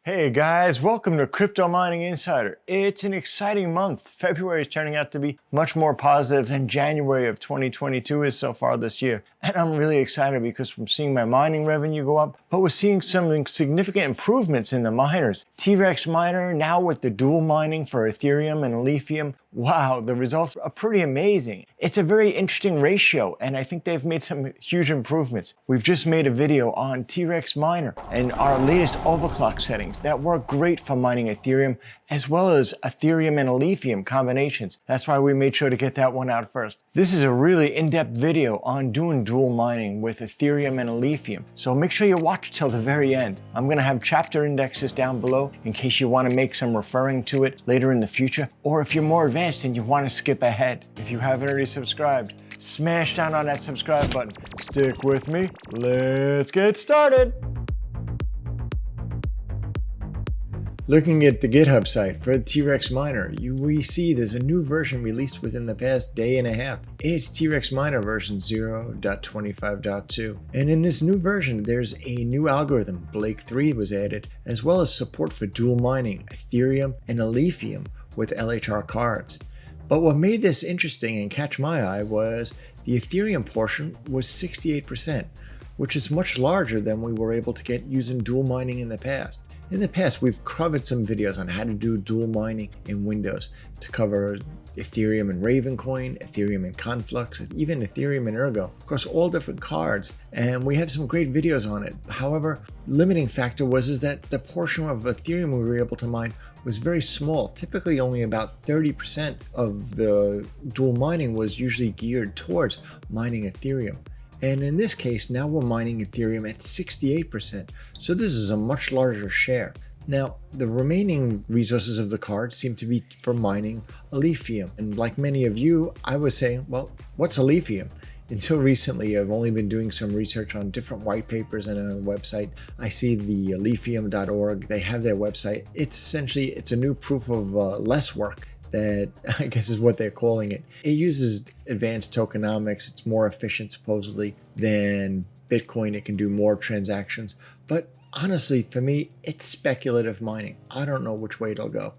Hey guys, welcome to Crypto Mining Insider. It's an exciting month. February is turning out to be much more positive than January of 2022 is so far this year. And I'm really excited because I'm seeing my mining revenue go up, but we're seeing some significant improvements in the miners. TREXMINER now with the dual mining for Ethereum and Alephium. Wow, the results are pretty amazing. It's a very interesting ratio, and I think they've made some huge improvements. We've just made a video on TREXMINER and our latest overclock settings that work great for mining Ethereum as well as Ethereum and Alephium combinations. That's why we made sure to get that one out first. This is a really in-depth video on doing dual mining with Ethereum and Alephium, so make sure you watch till the very end. I'm going to have chapter indexes down below in case you want to make some referring to it later in the future, or if you're more advanced and you want to skip ahead. If you haven't already subscribed, smash down on that subscribe button. Stick with me. Let's get started. Looking at the GitHub site for TREXMINER, we see there's a new version released within the past day and a half. It's TREXMINER version 0.25.2. And in this new version, there's a new algorithm, Blake 3 was added, as well as support for dual mining, Ethereum and Alephium with LHR cards. But what made this interesting and catch my eye was the Ethereum portion was 68%, which is much larger than we were able to get using dual mining in the past. In the past, we've covered some videos on how to do dual mining in Windows to cover Ethereum and Ravencoin, Ethereum and Conflux, even Ethereum and Ergo, of course, all different cards. And we have some great videos on it. However, limiting factor was that the portion of Ethereum we were able to mine was very small. Typically only about 30% of the dual mining was usually geared towards mining Ethereum. And in this case, now we're mining Ethereum at 68%. So this is a much larger share. Now, the remaining resources of the card seem to be for mining Alephium. And like many of you, I was saying, well, what's Alephium? Until recently, I've only been doing some research on different white papers and on the website. I see the alephium.org, they have their website. It's a new proof of less work. That I guess is what they're calling it. It uses advanced tokenomics. It's more efficient supposedly than Bitcoin. It can do more transactions. But honestly, for me, it's speculative mining. I don't know which way it'll go.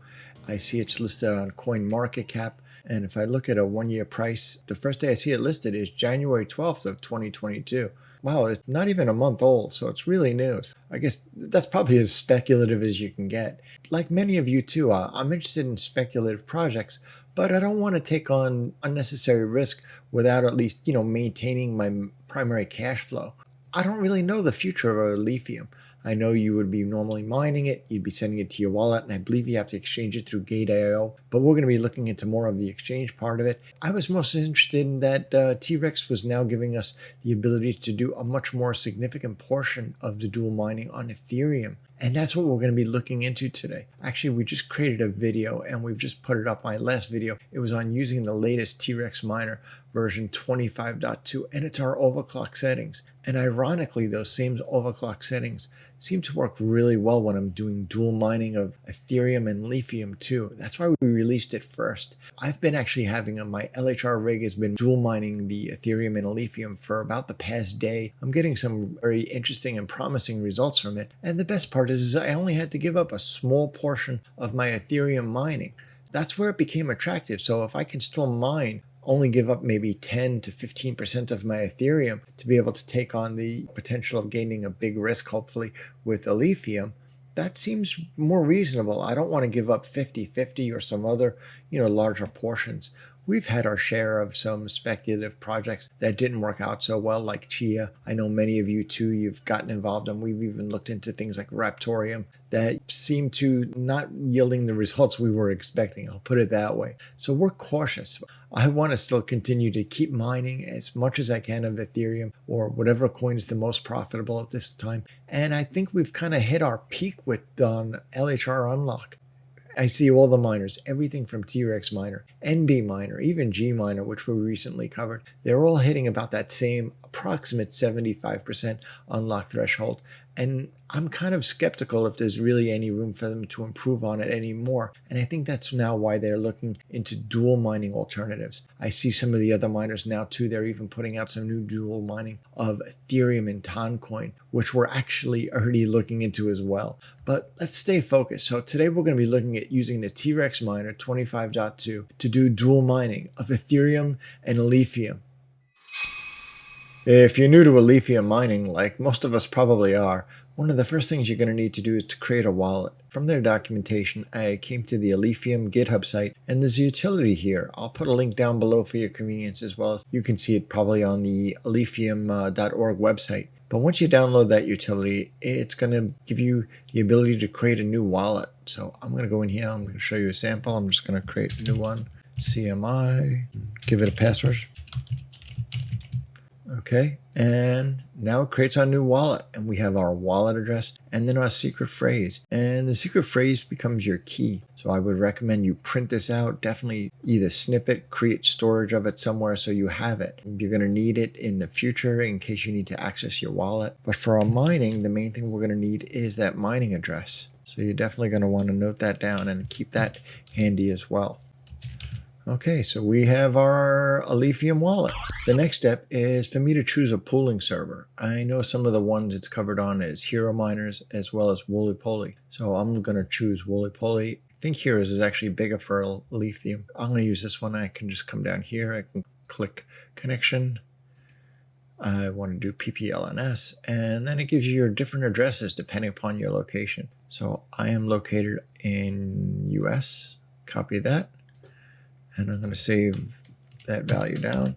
I see it's listed on CoinMarketCap. And if I look at a one-year price, the first day I see it listed is January 12th of 2022. Wow, it's not even a month old, so it's really new. I guess that's probably as speculative as you can get. Like many of you too, I'm interested in speculative projects, but I don't want to take on unnecessary risk without at least, maintaining my primary cash flow. I don't really know the future of Alephium. I know you would be normally mining it, you'd be sending it to your wallet, and I believe you have to exchange it through Gate.io, but we're going to be looking into more of the exchange part of it. I was most interested in that T-Rex was now giving us the ability to do a much more significant portion of the dual mining on Ethereum. And that's what we're going to be looking into today. Actually, we just created a video and we've just put it up. My last video, it was on using the latest TREXMINER version 25.2, and it's our overclock settings. And ironically, those same overclock settings seem to work really well when I'm doing dual mining of Ethereum and Alephium too. That's why we released it first. I've been actually having my LHR rig has been dual mining the Ethereum and Alephium for about the past day. I'm getting some very interesting and promising results from it. And the best part is I only had to give up a small portion of my Ethereum mining. That's where it became attractive. So if I can still mine, only give up maybe 10 to 15% of my Ethereum to be able to take on the potential of gaining a big risk, hopefully, with Alephium, that seems more reasonable. I don't want to give up 50-50 or some other, larger portions. We've had our share of some speculative projects that didn't work out so well, like Chia. I know many of you too, you've gotten involved, and we've even looked into things like Raptorium that seem to not yielding the results we were expecting. I'll put it that way. So we're cautious. I want to still continue to keep mining as much as I can of Ethereum or whatever coin is the most profitable at this time. And I think we've kind of hit our peak with LHRUNLOCK. I see all the miners, everything from TREXMINER, NB miner, even G miner, which we recently covered. They're all hitting about that same approximate 75% unlock threshold. and I'm kind of skeptical if there's really any room for them to improve on it anymore. And I think that's now why they're looking into dual mining alternatives. I see some of the other miners now too. They're even putting out some new dual mining of Ethereum and Toncoin, which we're actually already looking into as well. But let's stay focused. So today we're going to be looking at using the TREXMINER 25.2 to do dual mining of Ethereum and Alephium. If you're new to Alephium mining, like most of us probably are, one of the first things you're going to need to do is to create a wallet. From their documentation, I came to the Alephium GitHub site, and there's a utility here. I'll put a link down below for your convenience, as well as you can see it probably on the Alephium.org website. But once you download that utility, it's going to give you the ability to create a new wallet. So I'm going to go in here. I'm going to show you a sample. I'm just going to create a new one. CMI, give it a password. Okay, and now it creates our new wallet, and we have our wallet address and then our secret phrase, and the secret phrase becomes your key. So I would recommend you print this out. Definitely either snip it, create storage of it somewhere so you have it. You're going to need it in the future in case you need to access your wallet. But for our mining, the main thing we're going to need is that mining address. So you're definitely going to want to note that down and keep that handy as well. Okay, so we have our Alephium wallet. The next step is for me to choose a pooling server. I know some of the ones it's covered on is Hero Miners as well as WoolyPooly. So I'm going to choose WoolyPooly. I think Heroes is actually bigger for Alephium. I'm going to use this one. I can just come down here. I can click connection. I want to do PPLNS, and then it gives you your different addresses depending upon your location. So I am located in US. Copy that. And I'm going to save that value down.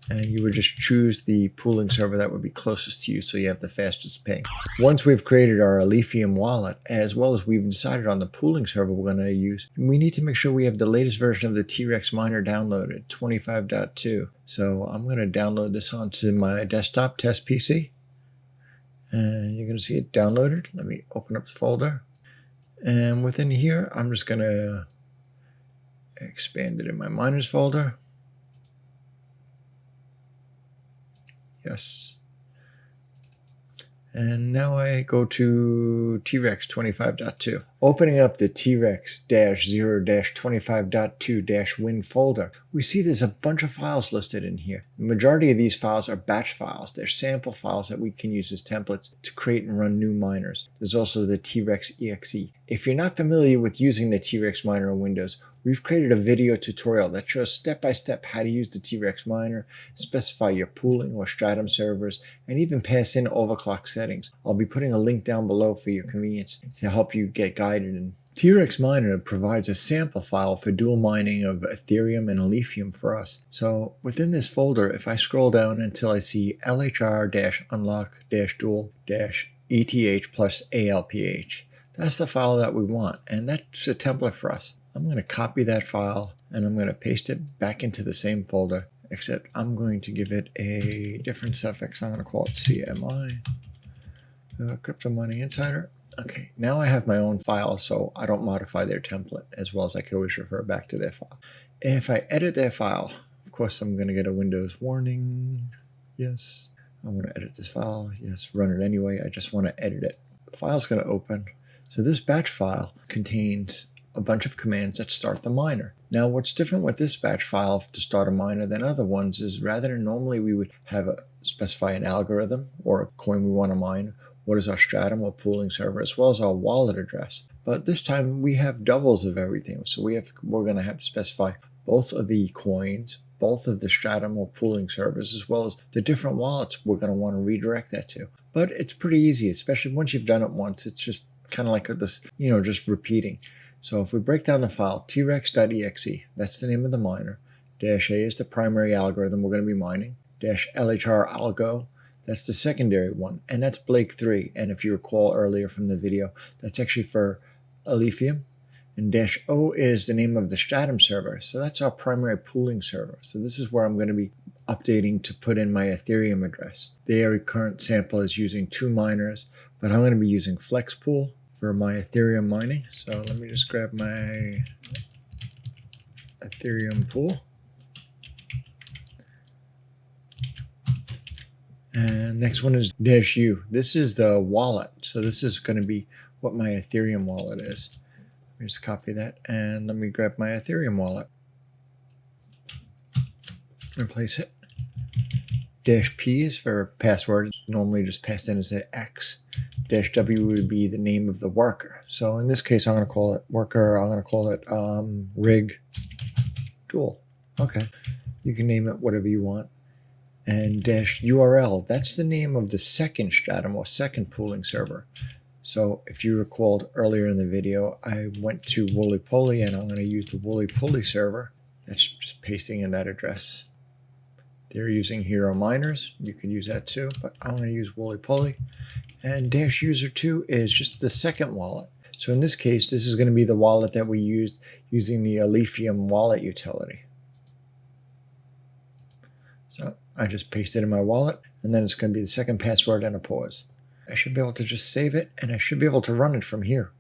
And you would just choose the pooling server that would be closest to you so you have the fastest ping. Once we've created our Alephium wallet, as well as we've decided on the pooling server we're going to use, we need to make sure we have the latest version of the TREXMINER downloaded, 25.2. So I'm going to download this onto my desktop test PC. And you're going to see it downloaded. Let me open up the folder. And within here, I'm just going to expand it in my miners folder. Yes. And now I go to TREX 25.2. Opening up the TREX-0-25.2-win folder, we see there's a bunch of files listed in here. The majority of these files are batch files. They're sample files that we can use as templates to create and run new miners. There's also the TREX.exe. If you're not familiar with using the TREXMINER in Windows, we've created a video tutorial that shows step-by-step how to use the TREXMINER, specify your pooling or stratum servers, and even pass in overclock settings. I'll be putting a link down below for your convenience to help you get guided. TREXMINER provides a sample file for dual mining of Ethereum and Alephium for us. So within this folder, if I scroll down until I see LHR-unlock-dual-ETH+ALPH, that's the file that we want, and that's a template for us. I'm going to copy that file and I'm going to paste it back into the same folder, except I'm going to give it a different suffix. I'm going to call it CMI, Crypto Mining Insider. Okay, now I have my own file, so I don't modify their template, as well as I can always refer back to their file. If I edit their file, of course, I'm going to get a Windows warning. Yes, I'm going to edit this file. Yes, run it anyway. I just want to edit it. The file's going to open. So this batch file contains a bunch of commands that start the miner. Now, what's different with this batch file to start a miner than other ones is rather than normally we would have specify an algorithm or a coin we want to mine, what is our stratum or pooling server, as well as our wallet address. But this time we have doubles of everything. So we're going to have to specify both of the coins, both of the stratum or pooling servers, as well as the different wallets we're going to want to redirect that to. But it's pretty easy, especially once you've done it once. It's just kind of like this, just repeating. So if we break down the file, trex.exe, that's the name of the miner. -A is the primary algorithm we're going to be mining. -LHR algo, that's the secondary one, and that's Blake 3. And if you recall earlier from the video, that's actually for Alephium. And -O is the name of the stratum server. So that's our primary pooling server. So this is where I'm going to be updating to put in my Ethereum address. Their current sample is using 2 miners, but I'm going to be using FlexPool for my Ethereum mining. So let me just grab my Ethereum pool. And next one is -U. This is the wallet. So this is going to be what my Ethereum wallet is. Let me just copy that and let me grab my Ethereum wallet. Replace it. -P is for password. It's normally just passed in as an X. -W would be the name of the worker. So in this case, I'm going to call it worker. I'm going to call it rig dual. Okay. You can name it whatever you want. And -URL, that's the name of the second stratum or second pooling server. So if you recalled earlier in the video, I went to WoolyPooly and I'm going to use the WoolyPooly server. That's just pasting in that address. They're using Hero Miners. You can use that too, but I'm going to use WoolyPooly. And -user2 is just the second wallet. So in this case, this is going to be the wallet that we used using the Alephium wallet utility. So I just paste it in my wallet, and then it's going to be the second password and a pause. I should be able to just save it, and I should be able to run it from here.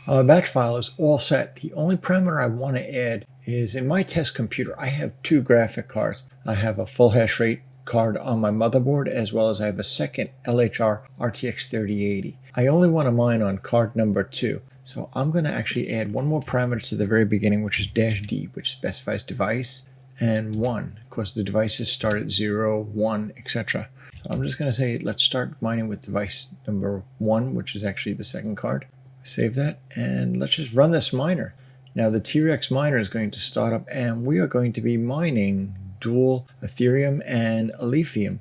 Our batch file is all set. The only parameter I want to add is in my test computer, I have two graphic cards. I have a full hash rate card on my motherboard, as well as I have a second LHR RTX 3080. I only want to mine on card number 2. So I'm going to actually add one more parameter to the very beginning, which is -D, which specifies device, and 1. Of course, the devices start at 0, 1, etc. So I'm just going to say, let's start mining with device number 1, which is actually the second card. Save that, and let's just run this miner. Now the TREXMINER is going to start up, and we are going to be mining dual Ethereum and Alephium.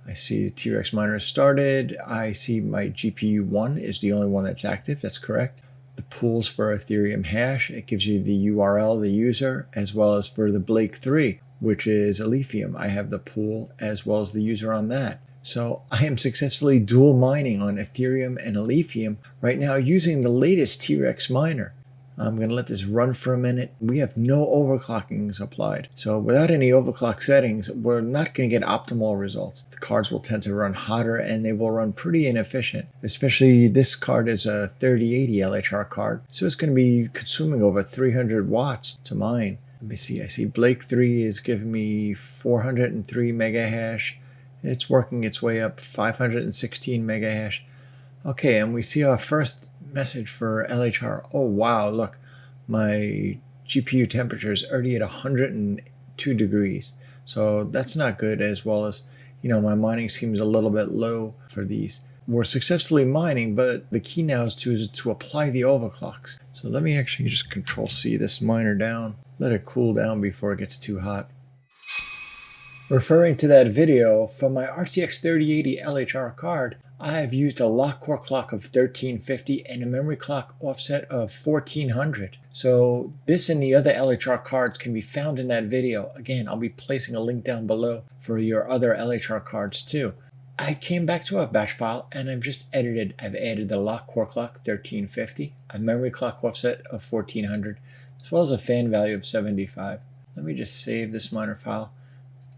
I see the TREXMINER is started. I see my GPU 1 is the only one that's active. That's correct. The pools for Ethereum hash, it gives you the URL, the user, as well as for the Blake 3, which is Alephium. I have the pool as well as the user on that. So I am successfully dual mining on Ethereum and Alephium right now using the latest TREXMINER. I'm going to let this run for a minute. We have no overclockings applied. So without any overclock settings, we're not going to get optimal results. The cards will tend to run hotter and they will run pretty inefficient. Especially this card is a 3080 LHR card. So it's going to be consuming over 300 watts to mine. Let me see. I see Blake 3 is giving me 403 mega hash. It's working its way up 516 mega hash. Okay, and we see our first message for LHR. Oh wow, look, my GPU temperature is already at 102 degrees. So that's not good, as well as, my mining seems a little bit low for these. We're successfully mining, but the key now is to apply the overclocks. So let me actually just Control C this miner down, let it cool down before it gets too hot. Referring to that video, for my RTX 3080 LHR card, I have used a lock core clock of 1350 and a memory clock offset of 1400. So this and the other LHR cards can be found in that video. Again, I'll be placing a link down below for your other LHR cards too. I came back to our batch file and I've added the lock core clock 1350, a memory clock offset of 1400, as well as a fan value of 75. Let me just save this miner file.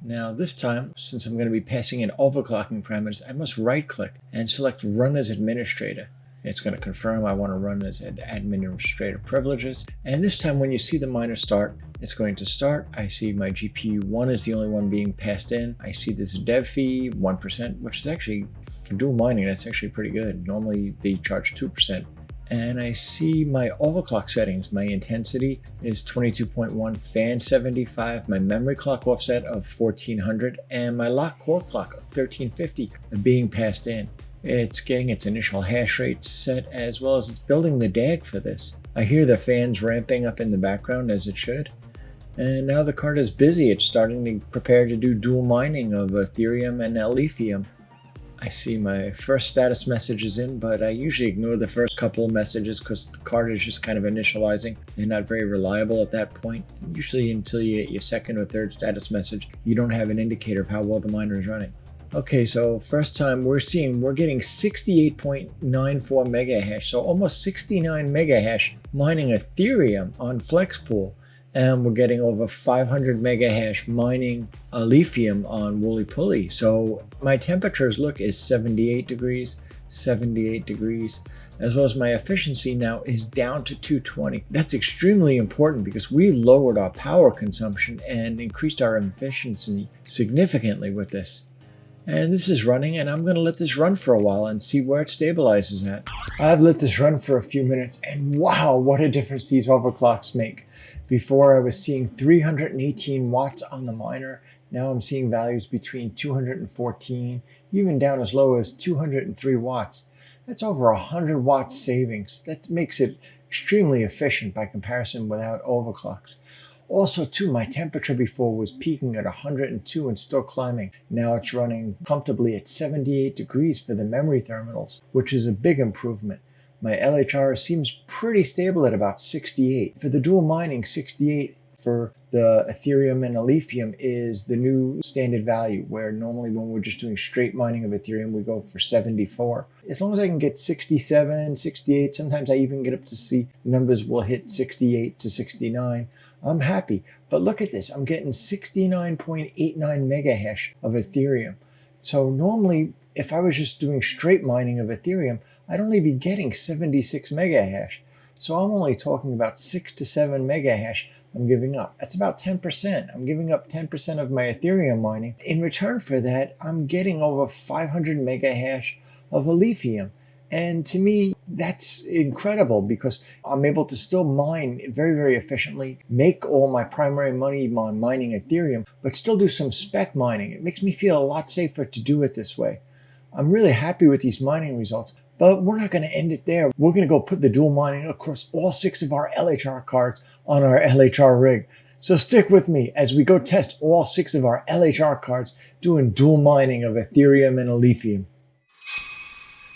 Now this time, since I'm going to be passing in overclocking parameters, I must right-click and select Run as Administrator. It's going to confirm I want to run as administrator privileges. And this time when you see the miner start, it's going to start. I see my GPU 1 is the only one being passed in. I see this dev fee, 1%, which is actually, for dual mining, that's actually pretty good. Normally they charge 2%. And I see my overclock settings. My intensity is 22.1, fan 75, my memory clock offset of 1400, and my lock core clock of 1350 are being passed in. It's getting its initial hash rate set, as well as it's building the DAG for this. I hear the fans ramping up in the background, as it should. And now the card is busy. It's starting to prepare to do dual mining of Ethereum and Alephium. I see my first status messages in, but I usually ignore the first couple of messages because the card is just kind of initializing and not very reliable at that point. Usually until you get your second or third status message, you don't have an indicator of how well the miner is running. Okay, so first time we're getting 68.94 mega hash, so almost 69 mega hash mining Ethereum on FlexPool. And we're getting over 500 mega hash mining Alephium on WoolyPooly. So my temperatures is 78 degrees, 78 degrees, as well as my efficiency now is down to 220. That's extremely important because we lowered our power consumption and increased our efficiency significantly with this. And this is running, and I'm going to let this run for a while and see where it stabilizes at. I've let this run for a few minutes, and wow, what a difference these overclocks make. Before I was seeing 318 watts on the miner. Now I'm seeing values between 214, even down as low as 203 watts. That's over 100 watts savings. That makes it extremely efficient by comparison without overclocks. Also, too, my temperature before was peaking at 102 and still climbing. Now it's running comfortably at 78 degrees for the memory terminals, which is a big improvement. My LHR seems pretty stable at about 68. For the dual mining, 68 for the Ethereum and Alephium is the new standard value, where normally when we're just doing straight mining of Ethereum, we go for 74. As long as I can get 67, 68, sometimes I even get up to see numbers will hit 68 to 69. I'm happy. But look at this. I'm getting 69.89 megahash of Ethereum. So normally, if I was just doing straight mining of Ethereum, I'd only be getting 76 megahash. So I'm only talking about 6 to 7 megahash I'm giving up. That's about 10%. I'm giving up 10% of my Ethereum mining. In return for that, I'm getting over 500 megahash of Alephium. And to me, that's incredible because I'm able to still mine very, very efficiently, make all my primary money on mining Ethereum, but still do some spec mining. It makes me feel a lot safer to do it this way. I'm really happy with these mining results, but we're not going to end it there. We're going to go put the dual mining across all 6 of our LHR cards on our LHR rig. So stick with me as we go test all 6 of our LHR cards doing dual mining of Ethereum and Alephium.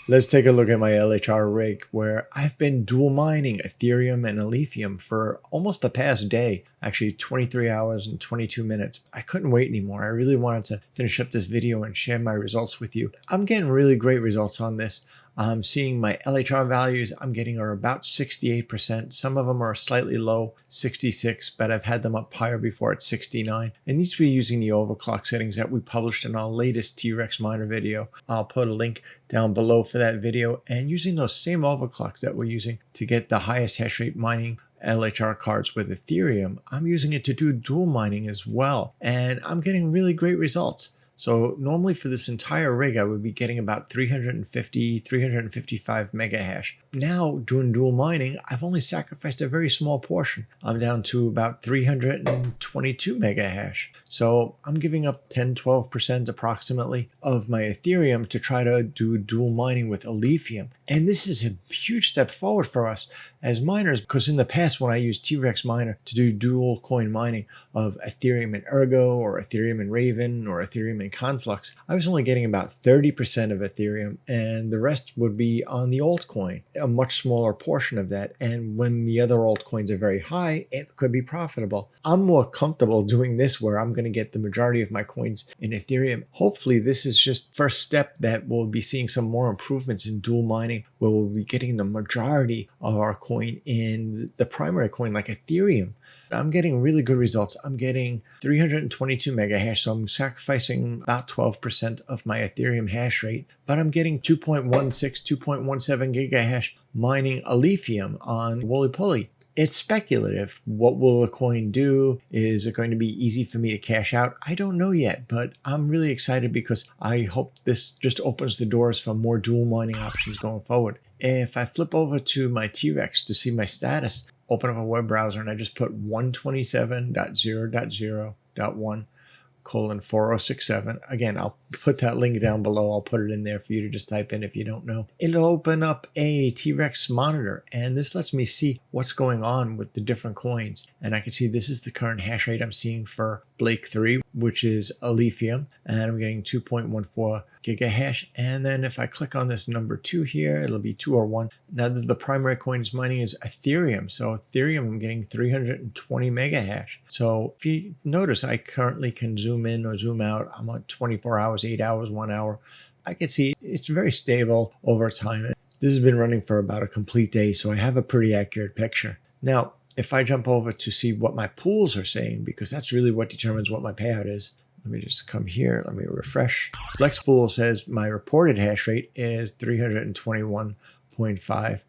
Let's take a look at my LHR rig, where I've been dual mining Ethereum and Alephium for almost the past day, actually 23 hours and 22 minutes. I couldn't wait anymore. I really wanted to finish up this video and share my results with you. I'm getting really great results on this. I'm seeing my LHR values I'm getting are about 68%. Some of them are slightly low, 66, but I've had them up higher before at 69. And these we're using the overclock settings that we published in our latest TREXMINER video. I'll put a link down below for that video, and using those same overclocks that we're using to get the highest hash rate mining LHR cards with Ethereum, I'm using it to do dual mining as well. And I'm getting really great results. So normally for this entire rig, I would be getting about 350, 355 megahash. Now doing dual mining, I've only sacrificed a very small portion. I'm down to about 322 megahash. So I'm giving up 10, 12% approximately of my Ethereum to try to do dual mining with Alephium. And this is a huge step forward for us as miners, because in the past when I used TREXMINER to do dual coin mining of Ethereum and Ergo or Ethereum and Raven or Ethereum and Conflux, I was only getting about 30% of Ethereum, and the rest would be on the altcoin, a much smaller portion of that. And when the other altcoins are very high, it could be profitable. I'm more comfortable doing this where I'm going to get the majority of my coins in Ethereum. Hopefully this is just first step that we'll be seeing some more improvements in dual mining, where we'll be getting the majority of our coin in the primary coin like Ethereum. I'm getting really good results. I'm getting 322 megahash, so I'm sacrificing about 12% of my Ethereum hash rate, but I'm getting 2.16, 2.17 gigahash mining Alephium on WoolyPooly. It's speculative. What will the coin do? Is it going to be easy for me to cash out? I don't know yet, but I'm really excited because I hope this just opens the doors for more dual mining options going forward. If I flip over to my T-Rex to see my status, open up a web browser, and I just put 127.0.0.1:4067. Again, I'll put that link down below. I'll put it in there for you to just type in if you don't know. It'll open up a Trex monitor, and this lets me see what's going on with the different coins. And I can see this is the current hash rate I'm seeing for Blake 3, which is Alephium, and I'm getting 2.14 gigahash. And then if I click on this number 2 here, it'll be 2 or 1. Now the primary coins mining is Ethereum. So Ethereum, I'm getting 320 megahash. So if you notice, I currently can zoom in or zoom out. I'm on 24 hours, 8 hours, 1 hour. I can see it's very stable over time. This has been running for about a complete day, so I have a pretty accurate picture. Now, if I jump over to see what my pools are saying, because that's really what determines what my payout is. Let me just come here. Let me refresh. FlexPool says my reported hash rate is 321.5,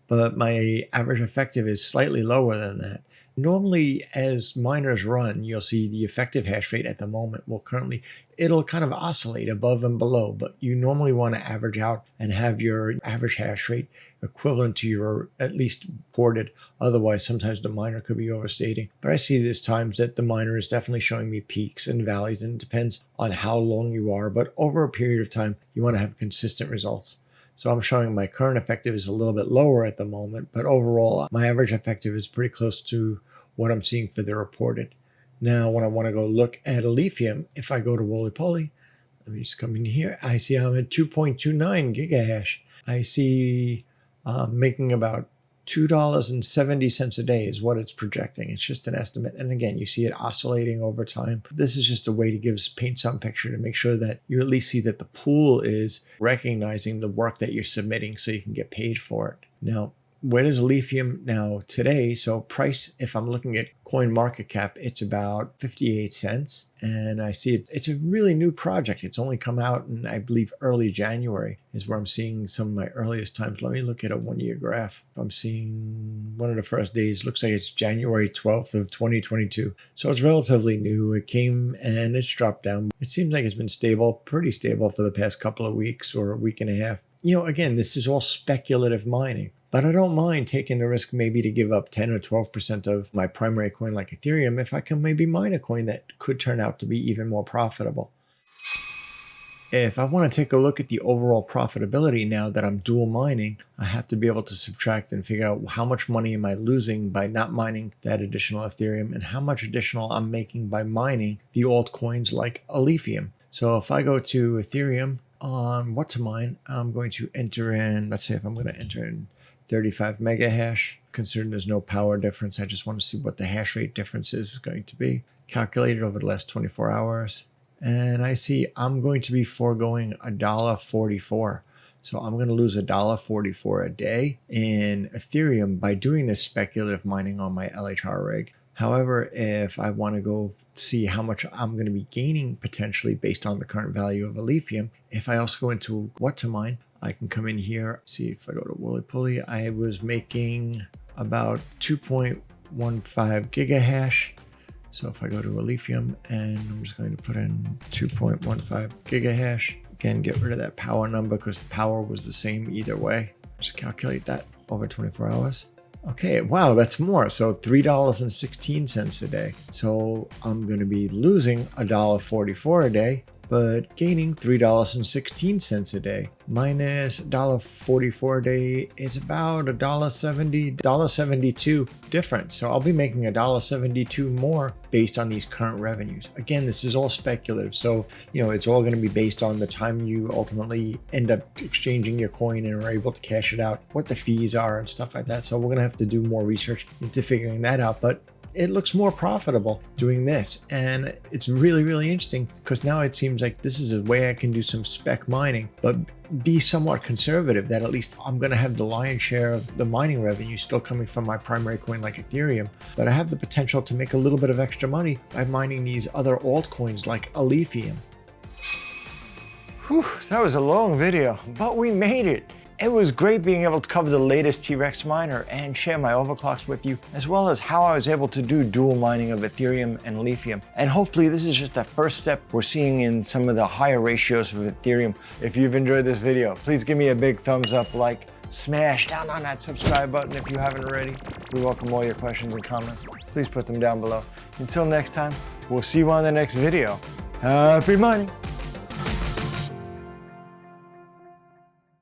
but my average effective is slightly lower than that. Normally, as miners run, you'll see the effective hash rate at the moment. Well, currently it'll kind of oscillate above and below, but you normally want to average out and have your average hash rate equivalent to your at least reported. Otherwise, sometimes the miner could be overstating. But I see there's times that the miner is definitely showing me peaks and valleys, and it depends on how long you are. But over a period of time, you want to have consistent results. So I'm showing my current effective is a little bit lower at the moment, but overall, my average effective is pretty close to what I'm seeing for the reported. Now, when I want to go look at Alephium, if I go to WoolyPooly, let me just come in here. I see I'm at 2.29 gigahash. I see making about $2.70 a day is what it's projecting. It's just an estimate. And again, you see it oscillating over time. This is just a way to paint some picture to make sure that you at least see that the pool is recognizing the work that you're submitting so you can get paid for it. Now, where does Alephium now today? So price, if I'm looking at coin market cap, it's about 58 cents. And I see it's a really new project. It's only come out in, I believe, early January is where I'm seeing some of my earliest times. Let me look at a 1 year graph. I'm seeing one of the first days, looks like it's January 12th of 2022. So it's relatively new. It came and it's dropped down. It seems like it's been stable, pretty stable for the past couple of weeks or a week and a half. Again, this is all speculative mining. But I don't mind taking the risk maybe to give up 10 or 12% of my primary coin like Ethereum if I can maybe mine a coin that could turn out to be even more profitable. If I want to take a look at the overall profitability now that I'm dual mining, I have to be able to subtract and figure out how much money am I losing by not mining that additional Ethereum and how much additional I'm making by mining the altcoins like Alephium. So if I go to Ethereum on what to mine, I'm going to enter in, let's say if I'm going to enter in 35 mega hash. Considering there's no power difference, I just want to see what the hash rate difference is going to be. Calculated over the last 24 hours. And I see I'm going to be foregoing $1.44. So I'm going to lose $1.44 a day in Ethereum by doing this speculative mining on my LHR rig. However, if I want to go see how much I'm going to be gaining potentially based on the current value of Alephium, if I also go into what to mine, I can come in here, see if I go to WoolyPooly, I was making about 2.15 gigahash. So if I go to Alephium and I'm just going to put in 2.15 gigahash, again, get rid of that power number because the power was the same either way. Just calculate that over 24 hours. Okay, wow, that's more. So $3.16 a day. So I'm going to be losing $1.44 a day, but gaining $3.16 a day. Minus $1.44 a day is about $1.70, $1.72 difference. So I'll be making $1.72 more based on these current revenues. Again, this is all speculative. So, it's all going to be based on the time you ultimately end up exchanging your coin and are able to cash it out, what the fees are and stuff like that. So we're going to have to do more research into figuring that out. But it looks more profitable doing this. And it's really, really interesting because now it seems like this is a way I can do some spec mining, but be somewhat conservative that at least I'm going to have the lion's share of the mining revenue still coming from my primary coin like Ethereum. But I have the potential to make a little bit of extra money by mining these other altcoins like Alephium. Whew, that was a long video, but we made it. It was great being able to cover the latest TREXMINER and share my overclocks with you, as well as how I was able to do dual mining of Ethereum and Alephium. And hopefully this is just the first step we're seeing in some of the higher ratios of Ethereum. If you've enjoyed this video, please give me a big thumbs up, smash down on that subscribe button if you haven't already. We welcome all your questions and comments. Please put them down below. Until next time, we'll see you on the next video. Happy mining!